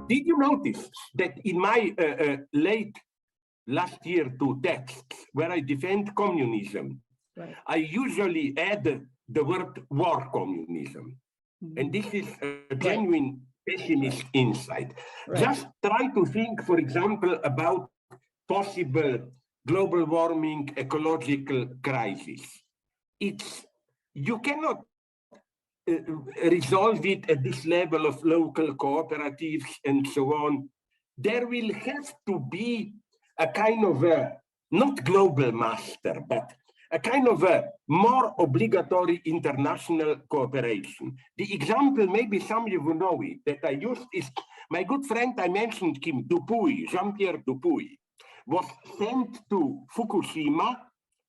Did you notice that in my late last year two texts, where I defend communism, right, I usually add the word war communism. Mm-hmm. And this is a genuine pessimist insight. Right. Just try to think, for example, about possible global warming, ecological crisis. You cannot resolve it at this level of local cooperatives and so on. There will have to be a kind of a, not global master, but a kind of a more obligatory international cooperation. The example, maybe some of you will know it, that I used is my good friend, I mentioned him, Dupuy, Jean-Pierre Dupuy, was sent to Fukushima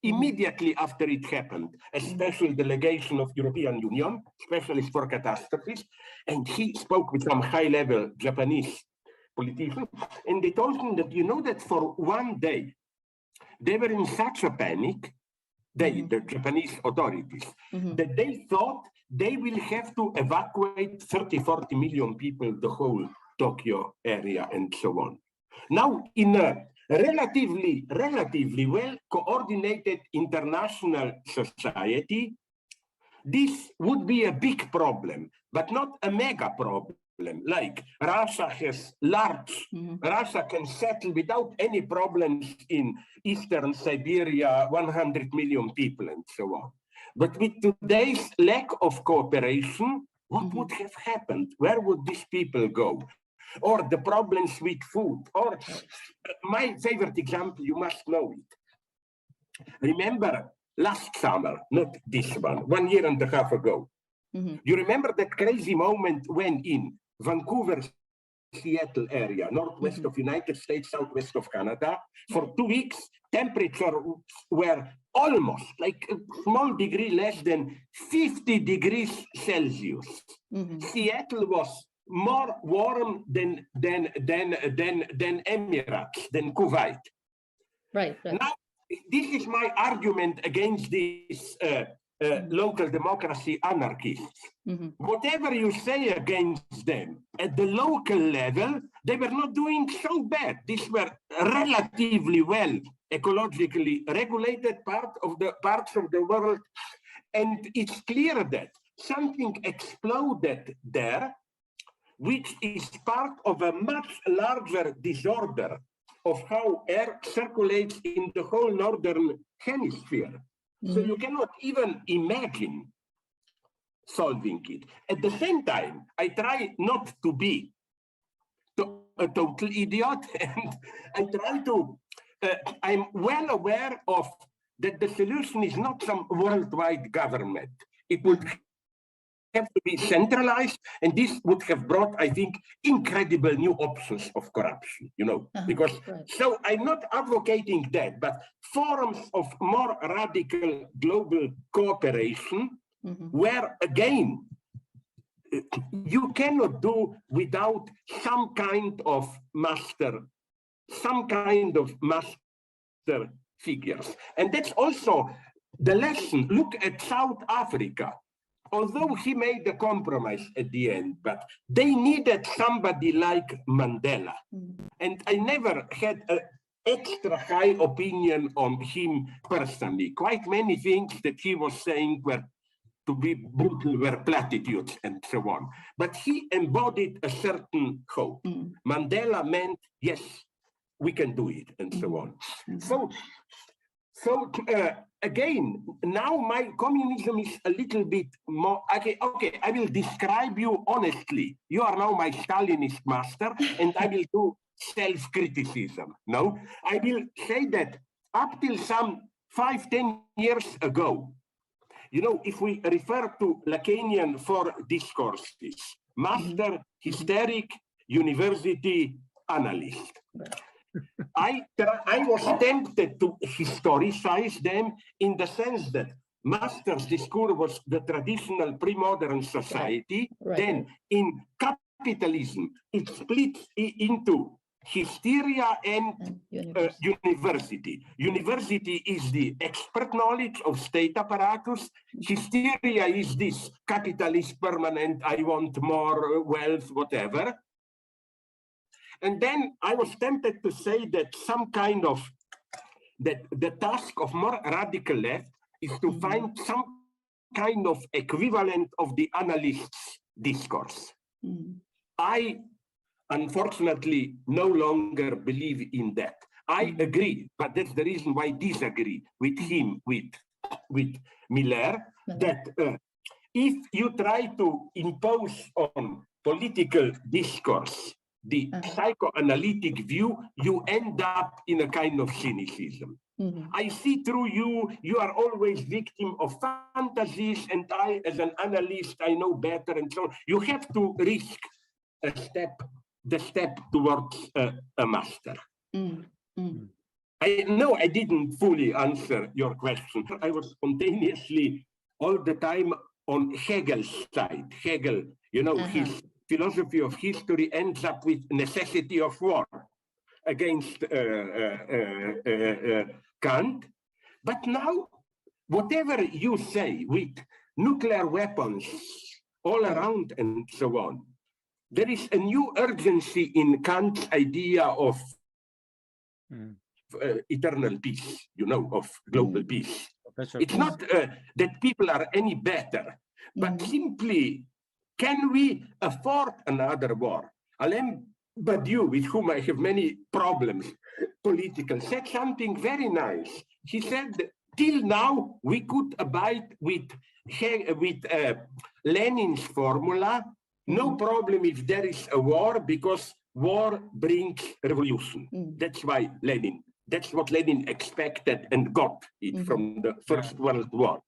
immediately after it happened, a special delegation of European Union, specialist for catastrophes, and he spoke with some high-level Japanese politicians, and they told him that, you know, that for one day, they were in such a panic, the Japanese authorities, that they thought they will have to evacuate 30, 40 million people, the whole Tokyo area, and so on. Now, in a relatively well coordinated international society, this would be a big problem, but not a mega problem. Like Russia has large, Russia can settle without any problems in Eastern Siberia, 100 million people and so on. But with today's lack of cooperation, what would have happened? Where would these people go? Or the problems with food, or my favorite example, you must know it. Remember last summer, not this one, 1.5 years ago, you remember that crazy moment when in Vancouver, Seattle area, northwest of United States, southwest of Canada, for 2 weeks, temperature were almost like a small degree less than 50 degrees Celsius. Seattle was more warm than Emirates, than Kuwait. Right. Now, this is my argument against this local democracy anarchists. Whatever you say against them, at the local level, they were not doing so bad. These were relatively well ecologically regulated parts of the world. And it's clear that something exploded there, which is part of a much larger disorder of how air circulates in the whole northern hemisphere. So you cannot even imagine solving it. At the same time, I try not to be a total idiot, and I try to, I'm well aware of that the solution is not some worldwide government. It would have to be centralized, and this would have brought, I think, incredible new options of corruption, you know, because, so I'm not advocating that, but forms of more radical global cooperation, where again, you cannot do without some kind of master figures. And that's also the lesson. Look at South Africa. Although he made a compromise at the end, but they needed somebody like Mandela. And I never had an extra high opinion on him personally. Quite many things that he was saying were, to be brutal, were platitudes and so on. But he embodied a certain hope. Mandela meant, yes, we can do it, and so on. So again, now my communism is a little bit more, okay, I will describe you honestly. You are now my Stalinist master, and I will do self-criticism. No, I will say that up till some 5-10 years ago, you know, if we refer to Lacanian 4 discourses, master, hysteric, university, analyst. I was tempted to historicize them in the sense that master's discourse was the traditional pre-modern society. Then in capitalism, it splits into hysteria and university. University is the expert knowledge of state apparatus. Hysteria is this capitalist permanent, I want more wealth, whatever. And then I was tempted to say that some kind of, that the task of more radical left is to find some kind of equivalent of the analyst's discourse. I, unfortunately, no longer believe in that. I agree, but that's the reason why I disagree with him, with Miller, that if you try to impose on political discourse the psychoanalytic view, you end up in a kind of cynicism. I see through you, you are always victim of fantasies, and I, as an analyst, I know better, and so on. You have to risk the step towards a master. I know I didn't fully answer your question. I was spontaneously all the time on Hegel's side. Hegel, you know, his philosophy of history ends up with necessity of war against Kant. But now, whatever you say with nuclear weapons all around and so on, there is a new urgency in Kant's idea of eternal peace, you know, of global peace. It's not that people are any better, but simply, can we afford another war? Alain Badiou, with whom I have many problems, political, said something very nice. He said, till now, we could abide with Lenin's formula, no problem if there is a war, because war brings revolution. That's why Lenin, that's what Lenin expected and got it from the First World War.